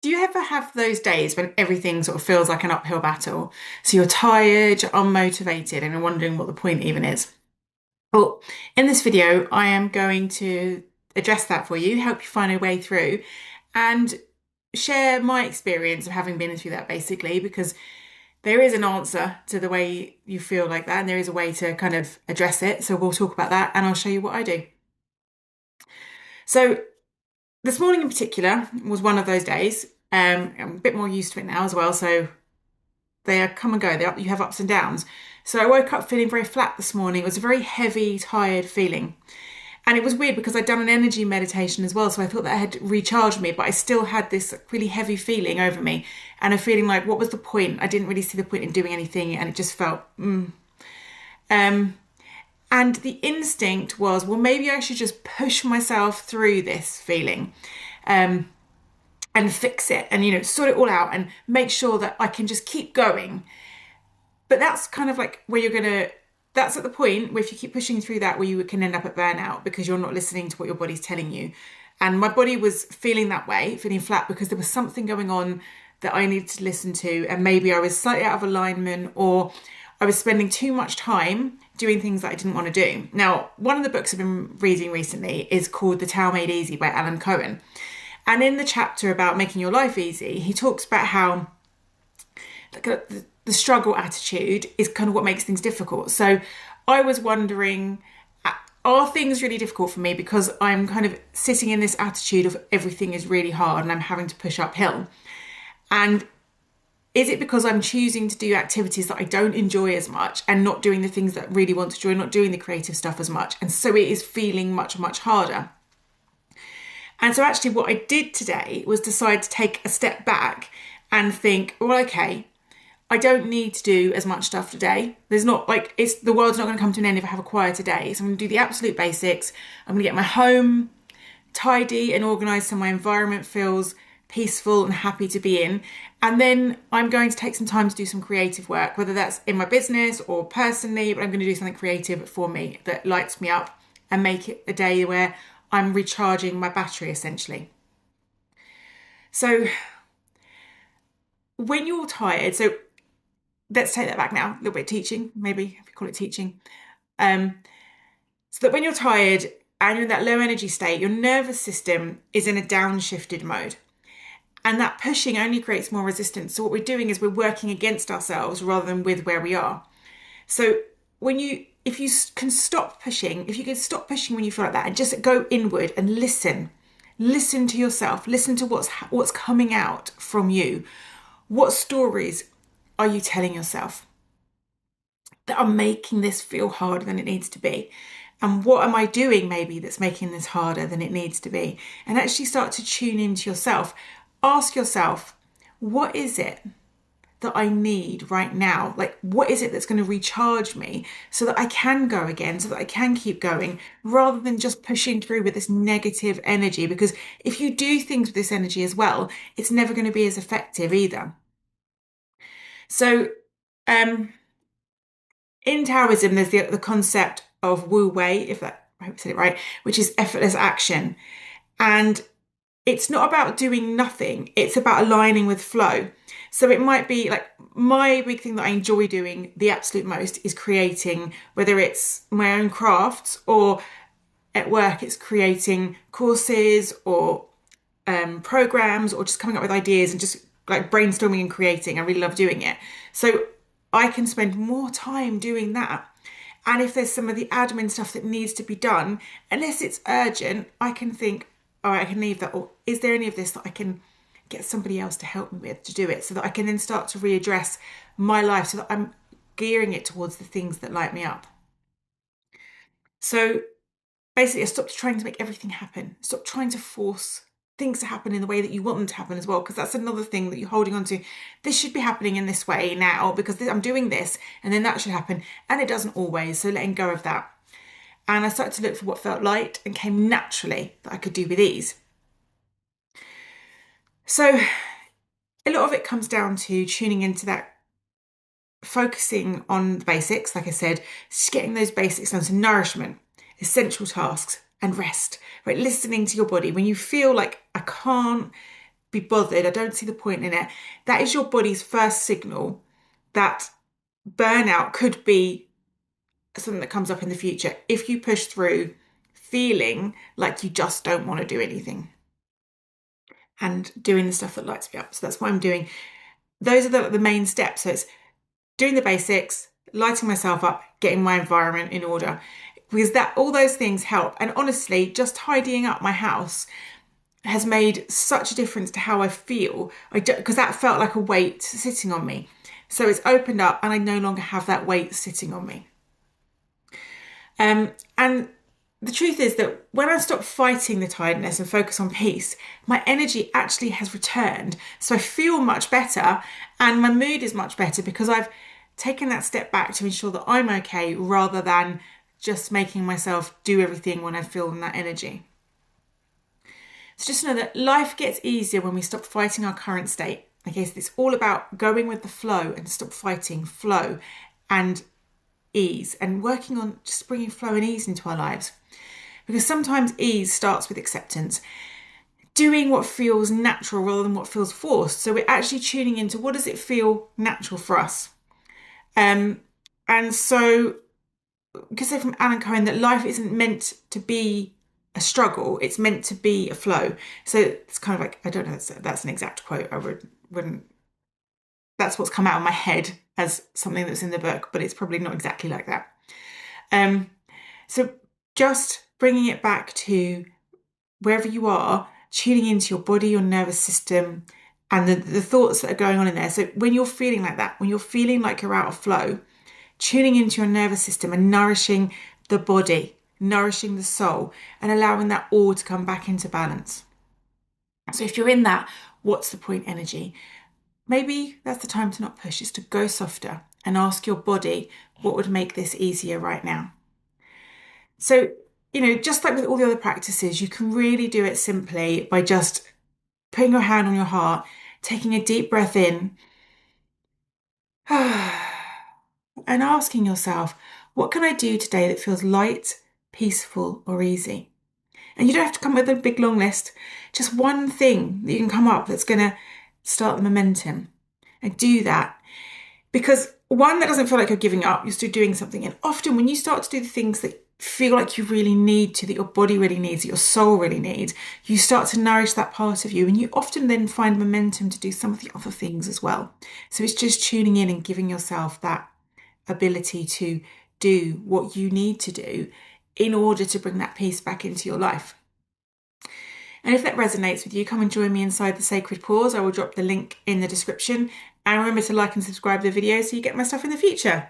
Do you ever have those days when everything sort of feels like an uphill battle? So you're tired, you're unmotivated, and you're wondering what the point even is. Well, in this video, I am going to address that for you, help you find a way through, and share my experience of having been through that basically, because there is an answer to the way you feel like that, and there is a way to kind of address it. So we'll talk about that, and I'll show you what I do. So this morning in particular was one of those days. I'm a bit more used to it now as well, so they come and go. You have ups and downs. So I woke up feeling very flat this morning. It was a very heavy, tired feeling. And it was weird because I'd done an energy meditation as well. So I thought that had recharged me, but I still had this really heavy feeling over me and a feeling like, what was the point? I didn't really see the point in doing anything. And it just felt, And the instinct was, well, maybe I should just push myself through this feeling. And fix it and, sort it all out and make sure that I can just keep going. But that's kind of like where that's at the point where if you keep pushing through that, where you can end up at burnout because you're not listening to what your body's telling you. And my body was feeling that way, feeling flat because there was something going on that I needed to listen to. And maybe I was slightly out of alignment, or I was spending too much time doing things that I didn't want to do. Now, one of the books I've been reading recently is called The Tao Made Easy by Alan Cohen. And in the chapter about making your life easy, he talks about how the struggle attitude is kind of what makes things difficult. So I was wondering, are things really difficult for me because I'm kind of sitting in this attitude of everything is really hard and I'm having to push uphill? And is it because I'm choosing to do activities that I don't enjoy as much and not doing the things that I really want to do, not doing the creative stuff as much? And so it is feeling much, much harder. And so actually what I did today was decide to take a step back and think, well, okay, I don't need to do as much stuff today. There's not like, the world's not going to come to an end if I have a quieter day. So I'm going to do the absolute basics. I'm going to get my home tidy and organised so my environment feels peaceful and happy to be in. And then I'm going to take some time to do some creative work, whether that's in my business or personally, but I'm going to do something creative for me that lights me up and make it a day where I'm recharging my battery essentially. So when you're tired, so let's take that back now, a little bit of teaching, maybe if you call it teaching. So that when you're tired and you're in that low energy state, your nervous system is in a downshifted mode. And that pushing only creates more resistance. So what we're doing is we're working against ourselves rather than with where we are. So if you can stop pushing, if you can stop pushing when you feel like that and just go inward and listen to yourself, listen to what's coming out from you. What stories are you telling yourself that are making this feel harder than it needs to be? And what am I doing maybe that's making this harder than it needs to be? And actually start to tune into yourself. Ask yourself, what is it that I need right now? Like, what is it that's going to recharge me so that I can go again, so that I can keep going, rather than just pushing through with this negative energy? Because if you do things with this energy as well, it's never going to be as effective either. So, in Taoism, there's the concept of Wu Wei, I hope I said it right, which is effortless action. And it's not about doing nothing, it's about aligning with flow. So it might be like my big thing that I enjoy doing the absolute most is creating, whether it's my own crafts or at work, it's creating courses or programs or just coming up with ideas and just like brainstorming and creating. I really love doing it. So I can spend more time doing that. And if there's some of the admin stuff that needs to be done, unless it's urgent, I can think, oh, I can leave that. Or is there any of this that I can get somebody else to help me with to do it, so that I can then start to readdress my life so that I'm gearing it towards the things that light me up. So basically I stopped trying to make everything happen. Stop trying to force things to happen in the way that you want them to happen as well, because that's another thing that you're holding on to. This should be happening in this way now because I'm doing this and then that should happen, and it doesn't always. So letting go of that. And I started to look for what felt light and came naturally that I could do with ease. So a lot of it comes down to tuning into that, focusing on the basics, like I said, just getting those basics down to nourishment, essential tasks, and rest, right? Listening to your body. When you feel like I can't be bothered. I don't see the point in it. That is your body's first signal that burnout could be something that comes up in the future if you push through feeling like you just don't want to do anything and doing the stuff that lights me up. So that's what I'm doing. Those are the main steps. So it's doing the basics, lighting myself up, getting my environment in order, because that all those things help. And honestly, just tidying up my house has made such a difference to how I feel, because that felt like a weight sitting on me. So it's opened up and I no longer have that weight sitting on me. And the truth is that when I stop fighting the tiredness and focus on peace, my energy actually has returned. So I feel much better and my mood is much better because I've taken that step back to ensure that I'm okay rather than just making myself do everything when I feel in that energy. So just know that life gets easier when we stop fighting our current state. Okay, so it's all about going with the flow and stop fighting flow and ease, and working on just bringing flow and ease into our lives. Because sometimes ease starts with acceptance, doing what feels natural rather than what feels forced. So we're actually tuning into what does it feel natural for us. And so, because they're from Alan Cohen, that life isn't meant to be a struggle, it's meant to be a flow. So it's kind of like, I don't know, that's an exact quote. I wouldn't, that's what's come out of my head as something that's in the book, but it's probably not exactly like that. So just bringing it back to wherever you are, tuning into your body, your nervous system, and the thoughts that are going on in there. So when you're feeling like that, when you're feeling like you're out of flow, tuning into your nervous system and nourishing the body, nourishing the soul, and allowing that all to come back into balance. So if you're in that, what's the point energy? Maybe that's the time to not push, is to go softer and ask your body what would make this easier right now. So, just like with all the other practices, you can really do it simply by just putting your hand on your heart, taking a deep breath in, and asking yourself, what can I do today that feels light, peaceful, or easy? And you don't have to come with a big long list, just one thing that you can come up that's going to start the momentum. And do that. Because one, that doesn't feel like you're giving up, you're still doing something. And often when you start to do the things that feel like you really need to, that your body really needs, that your soul really needs, you start to nourish that part of you. And you often then find momentum to do some of the other things as well. So it's just tuning in and giving yourself that ability to do what you need to do in order to bring that peace back into your life. And if that resonates with you, come and join me inside the Sacred Pause. I will drop the link in the description. And remember to like and subscribe to the video so you get my stuff in the future.